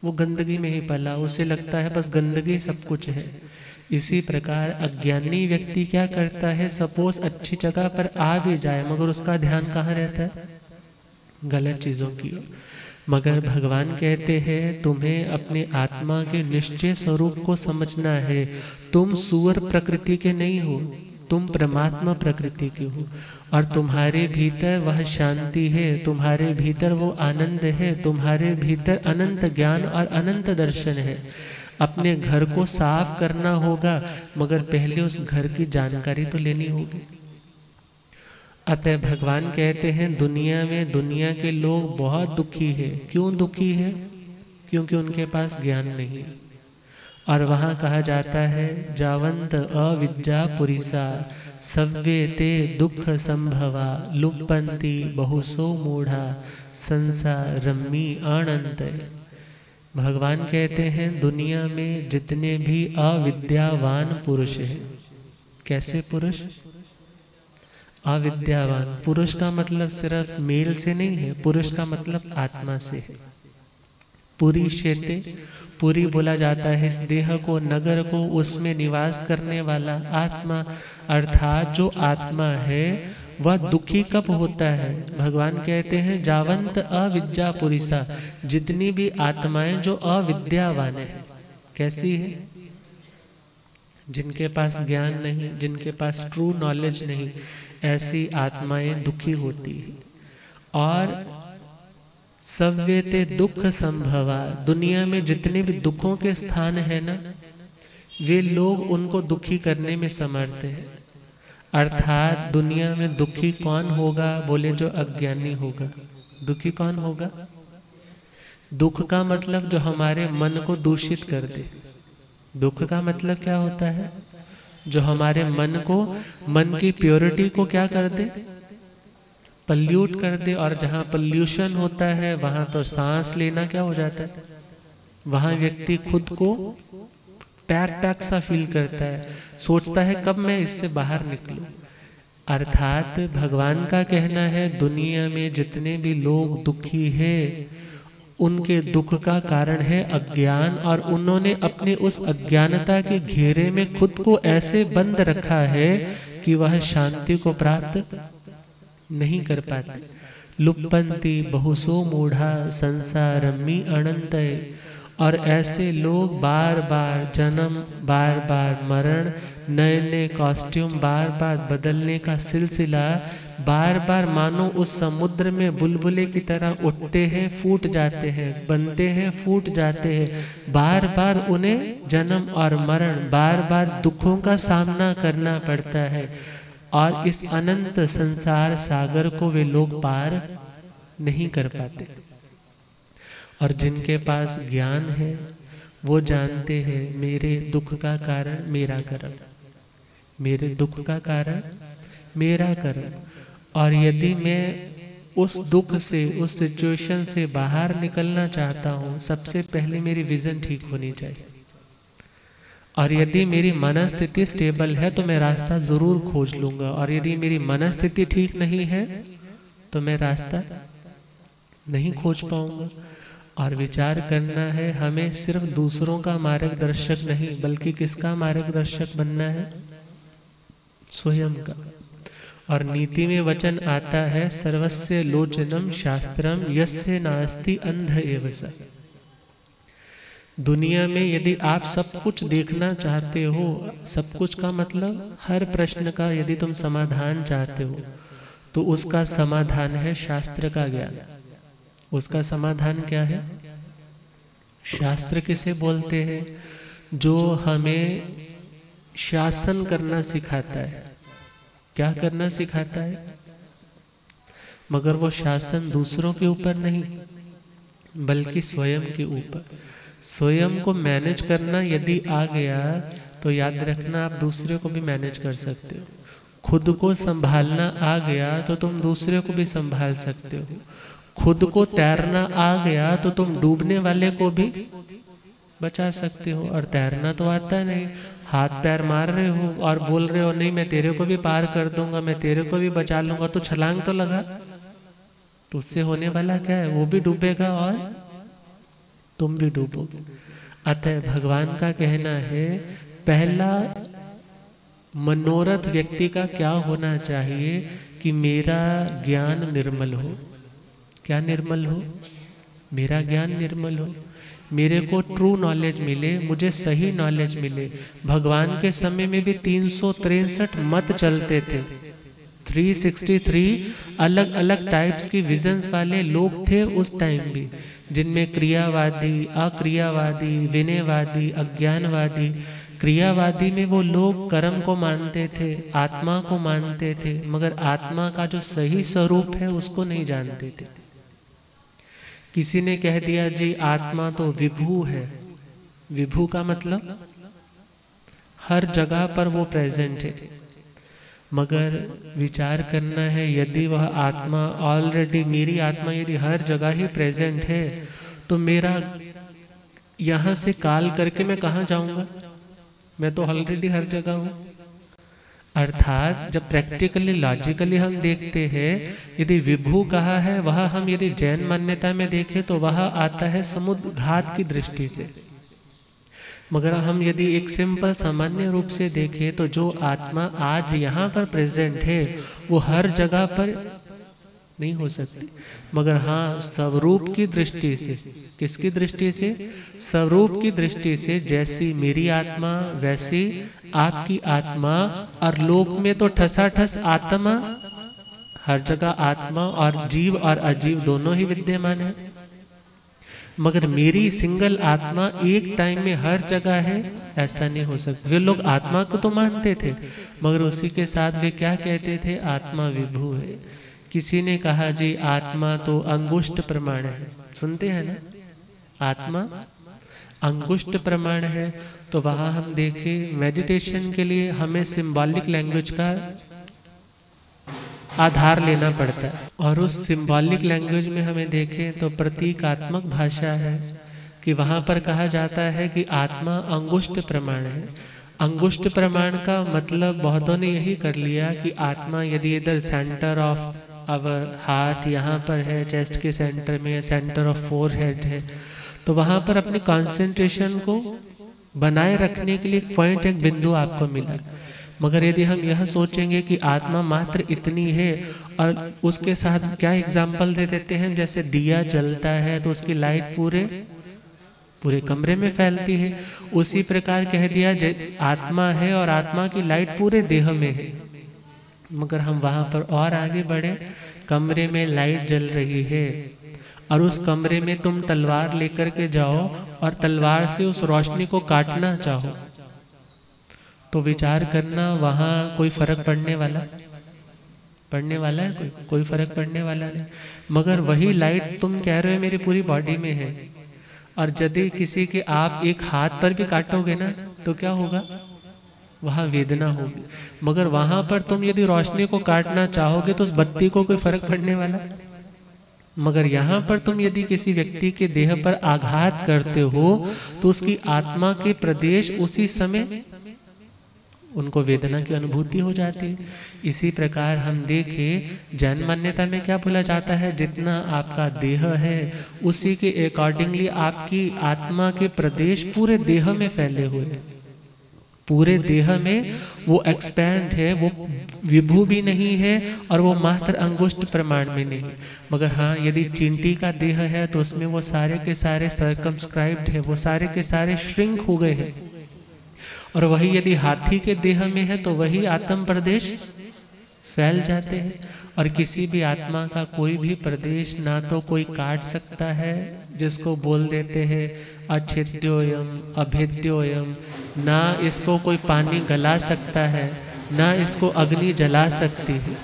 वो गंदगी में ही पला, उसे लगता है बस गंदगी सब कुछ है। इसी प्रकार अज्ञानी व्यक्ति क्या करता है? सपोज अच्छी जगह पर आ भी जाए, मगर उसका ध्यान कहाँ रहता है? गलत चीजों की ओर। मगर भगवान कहते हैं तुम्हें अपने आत्मा के निश्चय स्वरूप को समझना है। तुम सुअर प्रकृति के नहीं हो, तुम परमात्मा प्रकृति के हो और तुम्हारे भीतर वह शांति है, तुम्हारे भीतर वो आनंद है, तुम्हारे भीतर अनंत ज्ञान और अनंत दर्शन है। अपने घर को साफ करना होगा, मगर पहले उस घर की जानकारी तो लेनी होगी। अतः भगवान कहते हैं दुनिया में दुनिया के लोग बहुत दुखी है। क्यों दुखी है? क्योंकि उनके पास ज्ञान नहीं। और वहाँ कहा जाता है जावंत अविद्या पुरीसा सव्ये ते दुख संभवा लुप्पन्ति बहुसो मूढ़ा संसारम्मी अनंत। भगवान कहते हैं दुनिया में जितने भी अविद्यावान पुरुष हैं। कैसे पुरुष? अविद्यावान पुरुष का मतलब सिर्फ मेल से नहीं है, पुरुष का मतलब आत्मा से है। पुरी शेते, पुरी बोला जाता है इस देह को, नगर को, उसमें निवास करने वाला आत्मा। अर्थात जो आत्मा है वह दुखी कब होता है? भगवान कहते हैं जावंत अविद्या पुरीसा, जितनी भी आत्माएं जो अविद्यावान है। कैसी है? जिनके पास ज्ञान नहीं, जिनके पास ट्रू नॉलेज नहीं, ऐसी आत्माएं दुखी होती है। और सव्यते दुख संभवा, दुनिया में जितने भी दुखों के स्थान है ना, वे लोग उनको दुखी करने में समर्थ है। अर्थात दुनिया में दुखी कौन होगा? बोले जो अज्ञानी होगा। दुखी कौन होगा? दुख का मतलब जो हमारे मन को दूषित कर दे। दुख का मतलब क्या होता है? जो हमारे मन को, मन की प्योरिटी को क्या कर दे? पल्यूट कर दे। और जहाँ पल्यूशन होता है वहां तो सांस लेना क्या हो जाता है? वहां व्यक्ति खुद को पैक सा फील करता है, सोचता है कब मैं इससे बाहर निकलूं। अर्थात भगवान का कहना है दुनिया में जितने भी लोग दुखी हैं उनके दुख का कारण है अज्ञान, और उन्होंने अपने उस अज्ञानता के घेरे में खुद को ऐसे बंद रखा है कि वह शांति को प्राप्त नहीं कर पाते। लुप्पन्ति बहुसो मूढ़ा संसारम्मी अनंत। और ऐसे लोग बार बार जन्म, बार बार मरण, नए नए कॉस्ट्यूम बार बार बदलने का सिलसिला, बार बार मानो उस समुद्र में बुलबुले की तरह उठते हैं, फूट जाते हैं, बनते हैं, फूट जाते हैं। बार बार उन्हें जन्म और मरण, बार बार दुखों का सामना करना पड़ता है। और इस अनंत संसार सागर को वे लोग पार नहीं कर पाते। और जिनके पास ज्ञान है वो जानते हैं मेरे दुख का कारण मेरा कर्म, मेरे दुख का कारण मेरा कर्म। और यदि मैं उस दुख से, उस सिचुएशन से बाहर निकलना चाहता हूँ, सबसे पहले मेरी विजन ठीक होनी चाहिए। और यदि मेरी मनस्थिति स्टेबल है तो मैं रास्ता जरूर खोज लूंगा, और यदि मेरी मनस्थिति ठीक नहीं है तो मैं रास्ता नहीं खोज पाऊंगा। और विचार करना है हमें सिर्फ दूसरों का मार्गदर्शक नहीं, बल्कि किसका मार्गदर्शक बनना है? स्वयं का। और नीति में वचन आता है सर्वस्य लोचनम शास्त्रम यस्य नास्ति अंध एव स। दुनिया में यदि आप सब कुछ देखना चाहते हो, सब कुछ का मतलब हर प्रश्न का यदि तुम समाधान चाहते हो तो उसका समाधान है शास्त्र का ज्ञान। उसका समाधान क्या है? शास्त्र किसे बोलते हैं? जो हमें शासन करना सिखाता है। क्या करना सिखाता है? मगर वो शासन दूसरों के ऊपर नहीं, बल्कि स्वयं के ऊपर। स्वयं को मैनेज करना यदि आ गया तो याद रखना आप दूसरे को भी मैनेज कर सकते हो। खुद को संभालना आ गया तो तुम दूसरे को भी संभाल सकते हो। खुद को तैरना आ गया तो तुम डूबने वाले को भी बचा सकते हो। और तैरना तो आता नहीं, हाथ पैर मार रहे हो और बोल रहे हो नहीं मैं तेरे को भी पार कर दूंगा, मैं तेरे को भी बचा लूंगा, तो छलांग तो लगा। तो उससे होने वाला क्या है? वो भी डूबेगा और तुम भी डूबोगे। अतः भगवान का कहना है पहला मनोरथ व्यक्ति का क्या होना चाहिए कि मेरा ज्ञान निर्मल हो। क्या निर्मल हो? मेरा ज्ञान निर्मल हो। मेरे को ट्रू नॉलेज मिले, मुझे सही नॉलेज मिले। भगवान के समय में भी 363 मत चलते थे, 363 अलग अलग टाइप्स की विजन्स वाले लोग थे उस टाइम भी, जिनमें क्रियावादी, अक्रियावादी, विनयवादी, अज्ञानवादी। क्रियावादी में वो लोग कर्म को मानते थे, आत्मा को मानते थे, मगर आत्मा का जो सही स्वरूप है उसको नहीं जानते थे। किसी ने कह दिया जी आत्मा तो विभू है। विभू का मतलब हर जगह पर वो प्रेजेंट है, मगर विचार करना है यदि वह आत्मा ऑलरेडी, मेरी आत्मा यदि हर जगह ही प्रेजेंट है तो मेरा यहाँ से काल करके मैं कहाँ जाऊँगा? मैं तो ऑलरेडी हर जगह हूँ। अर्थात जब प्रैक्टिकली लॉजिकली हम देखते हैं, यदि विभू कहा है वह हम यदि जैन मान्यता में देखें तो वह आता है समुद्र घात की दृष्टि से, मगर हम यदि एक सिंपल सामान्य रूप से देखें तो जो आत्मा आज यहाँ पर प्रेजेंट है वो हर जगह पर नहीं हो सकती, मगर हाँ स्वरूप की दृष्टि से। किसकी दृष्टि से? स्वरूप की दृष्टि से। जैसी मेरी आत्मा वैसी आपकी आत्मा, और लोक में तो ठसाठस आत्मा, हर जगह आत्मा और जीव और अजीव दोनों ही विद्यमान है, मगर मेरी सिंगल आत्मा एक टाइम में हर जगह है, ऐसा नहीं हो सकता। वे लोग आत्मा को तो मानते थे, मगर उसी के साथ वे क्या कहते थे? आत्मा विभू है। किसी ने कहा जी आत्मा तो अंगुष्ठ प्रमाण है, सुनते हैं ना, आत्मा अंगुष्ठ प्रमाण है। तो वहां हम देखें मेडिटेशन के लिए हमें सिंबॉलिक लैंग्वेज का आधार लेना पड़ता है, और उस सिंबॉलिक लैंग्वेज में हमें देखें तो प्रतीकात्मक भाषा है कि वहां पर कहा जाता है कि आत्मा अंगुष्ठ प्रमाण है। अंगुष्ठ प्रमाण का मतलब बहुतों ने यही कर लिया कि आत्मा यदि इधर सेंटर ऑफ अवर हार्ट यहाँ पर है, चेस्ट के सेंटर में सेंटर ऑफ फोरहेड है, तो वहां पर अपने कंसंट्रेशन को बनाए रखने के लिए एक पॉइंट, एक बिंदु आपको मिला। मगर यदि हम यह सोचेंगे कि आत्मा मात्र इतनी है, और उसके साथ क्या एग्जाम्पल दे देते हैं, जैसे दिया जलता है तो उसकी लाइट पूरे कमरे में फैलती है, उसी प्रकार कह दिया आत्मा है और आत्मा की लाइट पूरे देह में है। मगर हम वहां पर और आगे बढ़े, कमरे में लाइट जल रही है और उस कमरे में तुम तलवार लेकर के जाओ और तलवार से उस रोशनी को काटना चाहो, तो विचार करना वहां कोई फर्क पड़ने वाला है? कोई फर्क पड़ने वाला नहीं। मगर वही लाइट तुम कह रहे हो मेरी पूरी बॉडी में है, और यदि किसी के आप एक हाथ पर भी काटोगे ना तो क्या होगा? वहां वेदना होगी। मगर वहां पर तुम यदि रोशनी को काटना चाहोगे तो उस बत्ती को कोई फर्क पड़ने वाला? मगर यहाँ पर तुम यदि किसी व्यक्ति के देह पर आघात करते हो तो उसकी आत्मा के प्रदेश उसी समय उनको वेदना की अनुभूति हो जाती है। इसी प्रकार हम देखें जैन मान्यता में क्या बोला जाता है, जितना आपका देह है उसी के अकॉर्डिंगली आपकी आत्मा के प्रदेश पूरे देह में फैले हुए हैं, पूरे देह में वो एक्सपैंड है, वो विभू भी नहीं है और वो मात्र अंगुष्ठ प्रमाण में नहीं। मगर हाँ यदि चींटी का देह है तो उसमें वो सारे के सारे सर्कमस्क्राइब्ड है, वो सारे के सारे श्रिंक हो गए हैं, और वही यदि हाथी के देह में है तो वही आत्म प्रदेश फैल जाते हैं। और किसी भी आत्मा का कोई भी प्रदेश ना तो कोई काट सकता है, जिसको बोल देते हैं अच्छेद्योयम अभेद्योयम, ना इसको कोई पानी गला सकता है, ना इसको अग्नि जला सकती है,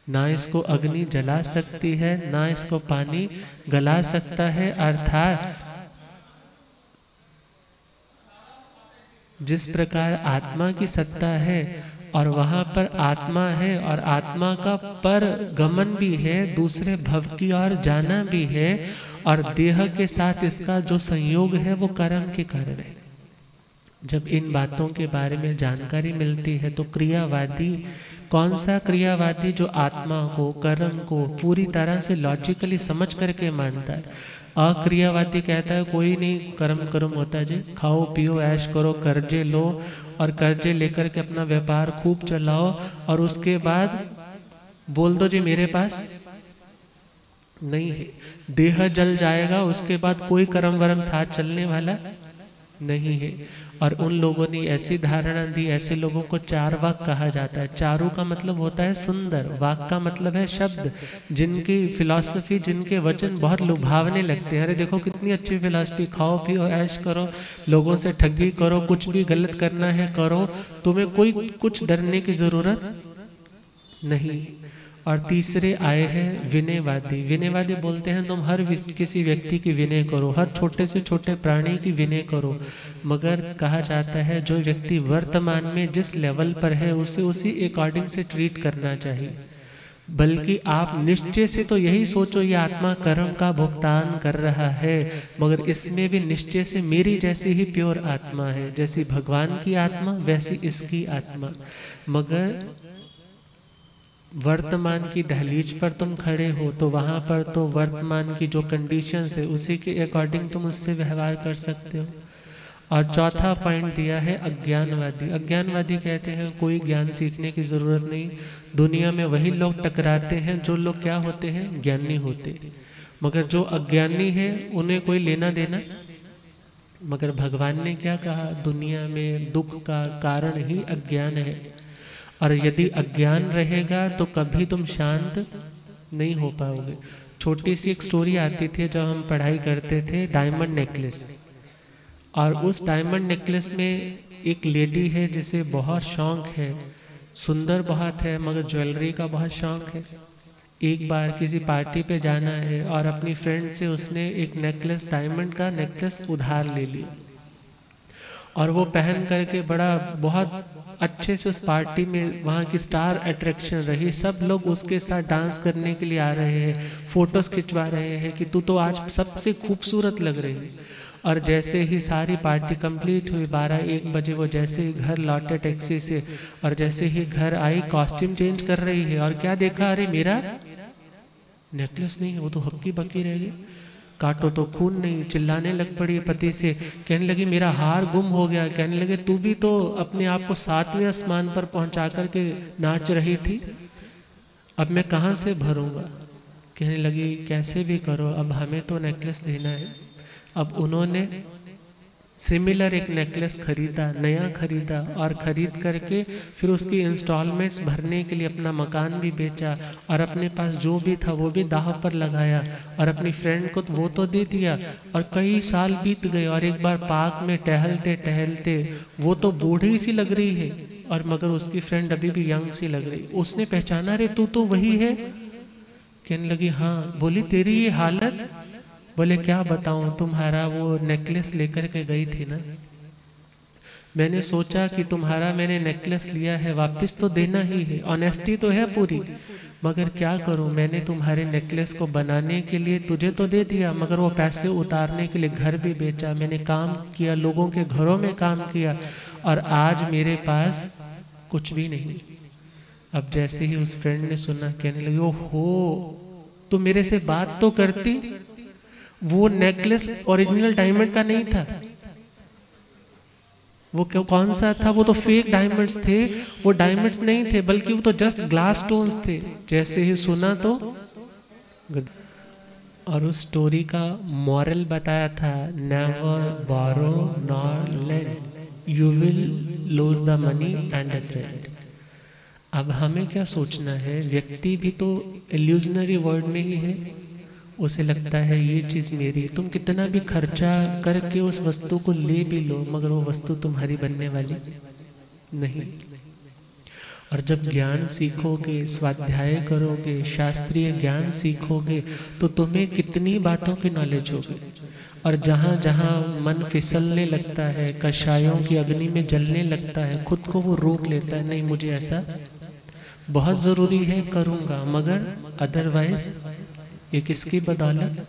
ना इसको अग्नि जला सकती है, ना इसको पानी गला सकता है। अर्थात जिस प्रकार आत्मा की सत्ता है और वहां पर आत्मा है और आत्मा का पर गमन भी है, दूसरे भव की ओर जाना भी है, और देह के साथ इसका जो संयोग है वो कर्म के कारण है। जब इन बातों के बारे में जानकारी मिलती है तो क्रियावादी, कौन सा क्रियावादी जो आत्मा को कर्म को पूरी तरह से लॉजिकली समझ करके मानता है। अक्रियावादी कहता है कोई नहीं, कर्म होता है जी, खाओ पियो ऐश करो, कर्जे लो और कर्जे लेकर के अपना व्यापार खूब चलाओ, और उसके बाद बोल दो जी मेरे पास नहीं है। देह जल जाएगा, उसके बाद कोई कर्म वर्म साथ चलने वाला नहीं है। और उन लोगों ने ऐसी धारणा दी, ऐसे लोगों को चारवाक कहा जाता है। चारु का मतलब होता है सुंदर, वाक का मतलब है शब्द, जिनकी फिलॉसफी, जिनके वचन बहुत लुभावने लगते हैं। अरे देखो कितनी अच्छी फिलॉसफी, खाओ पियो ऐश करो, लोगों से ठगी करो, कुछ भी गलत करना है करो, तुम्हें कोई कुछ डरने की जरूरत नहीं। और तीसरे आए हैं विनयवादी। विनयवादी बोलते हैं तुम हर किसी व्यक्ति की विनय करो, हर छोटे से छोटे प्राणी की विनय करो, मगर कहा जाता है जो व्यक्ति वर्तमान में जिस लेवल पर है उसे उसी अकॉर्डिंग से ट्रीट करना चाहिए। बल्कि आप निश्चय से तो यही सोचो ये आत्मा कर्म का भुगतान कर रहा है, मगर इसमें भी निश्चय से मेरी जैसी ही प्योर आत्मा है, जैसी भगवान की आत्मा वैसी इसकी आत्मा। मगर वर्तमान की दहलीज पर तुम खड़े हो तो वहां पर तो वर्तमान की जो कंडीशंस है उसी के अकॉर्डिंग तुम उससे व्यवहार कर सकते हो। और चौथा पॉइंट दिया है अज्ञानवादी। अज्ञानवादी कहते हैं कोई ज्ञान सीखने की जरूरत नहीं, दुनिया में वही लोग टकराते हैं जो लोग क्या होते हैं, ज्ञानी होते, मगर जो अज्ञानी है उन्हें कोई लेना देना। मगर भगवान ने क्या कहा, दुनिया में दुख का कारण ही अज्ञान है, और यदि अज्ञान रहेगा तो कभी तुम शांत नहीं हो पाओगे। छोटी सी एक स्टोरी आती थी जब हम पढ़ाई करते थे, डायमंड नेकलेस। और उस डायमंड नेकलेस में एक लेडी है जिसे बहुत शौक है, सुंदर बहुत है, मगर ज्वेलरी का बहुत शौक है। एक बार किसी पार्टी पे जाना है और अपनी फ्रेंड से उसने एक नेकलेस, डायमंड का नेकलेस उधार ले लिया, और वो पहन करके बड़ा बहुत अच्छे से उस पार्टी में वहाँ की स्टार अट्रैक्शन रही। सब लोग उसके साथ डांस करने के लिए आ रहे हैं, फोटोज खिंचवा रहे हैं कि तू तो आज सबसे खूबसूरत लग रही है। और जैसे ही सारी पार्टी कंप्लीट हुई, 12-1 बजे वो जैसे ही घर लौटे टैक्सी से, और जैसे ही घर आई कॉस्ट्यूम चेंज कर रही है, और क्या देखा, अरे मेरा नेकलेस नहीं है, वो तो हक्की बक्की रह गई, काटो तो खून नहीं। चिल्लाने लग पड़ी पति से, कहने लगी मेरा हार गुम हो गया। कहने लगे तू भी तो अपने आप को 7वें आसमान पर पहुंचा करके नाच रही थी, अब मैं कहाँ से भरूंगा। कहने लगी कैसे भी करो, अब हमें तो नेकलेस देना है। अब उन्होंने सिमिलर एक नेकलेस खरीदा, नया खरीदा, और खरीद करके फिर उसकी इंस्टॉलमेंट्स भरने के लिए अपना मकान भी बेचा, और अपने पास जो भी था वो भी दाव पर लगाया, और अपनी फ्रेंड को वो तो दे दिया। और कई साल बीत गए, और एक बार पार्क में टहलते टहलते वो तो बूढ़ी सी लग रही है, और मगर उसकी फ्रेंड अभी भी यंग सी लग रही। उसने पहचाना, रे तू तो वही है। कहने लगी हाँ। बोली तेरी ये हालत, बोले क्या बताऊं, तुम्हारा वो नेकलेस लेकर के गई थी ना, मैंने सोचा कि तुम्हारा मैंने नेकलेस लिया है, वापस तो देना ही है, ऑनेस्टी तो है पूरी, मगर क्या करूं, मैंने तुम्हारे नेकलेस को बनाने के लिए तुझे तो दे दिया, मगर वो पैसे उतारने के लिए घर भी बेचा, मैंने काम किया, लोगों के घरों में काम किया, और आज मेरे पास कुछ भी नहीं। अब जैसे ही उस फ्रेंड ने सुना, कहने लगी ओहो तो मेरे से बात तो करती, वो नेकलेस ओरिजिनल डायमंड का नहीं था, वो कौन सा था, वो तो फेक डायमंड्स थे, वो डायमंड्स नहीं थे, बल्कि वो तो जस्ट ग्लास स्टोन्स थे। जैसे ही सुना तो और उस स्टोरी का मॉरल बताया था, never borrow nor lend, you will lose the money and a friend. अब हमें क्या सोचना है, व्यक्ति भी तो इल्यूजनरी वर्ल्ड में ही है, उसे लगता है ये चीज मेरी, तुम कितना भी खर्चा करके उस वस्तु को ले भी लो, मगर वो वस्तु तुम्हारी बनने वाली नहीं। और जब ज्ञान सीखोगे, स्वाध्याय करोगे, शास्त्रीय ज्ञान सीखोगे, तो तुम्हें कितनी बातों की नॉलेज होगी। और जहाँ जहाँ मन फिसलने लगता है, कषायों की अग्नि में जलने लगता है, खुद को वो रोक लेता है, नहीं मुझे ऐसा बहुत जरूरी है, करूँगा, मगर अदरवाइज ये किसकी बदौलत,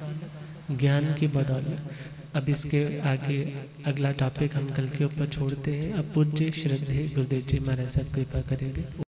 ज्ञान की बदौलत। अब इसके आगे अगला टॉपिक हम कल के ऊपर छोड़ते हैं। अब पूज्य श्रद्धेय गुरुदेव जी महाराज साहब कृपा करेंगे।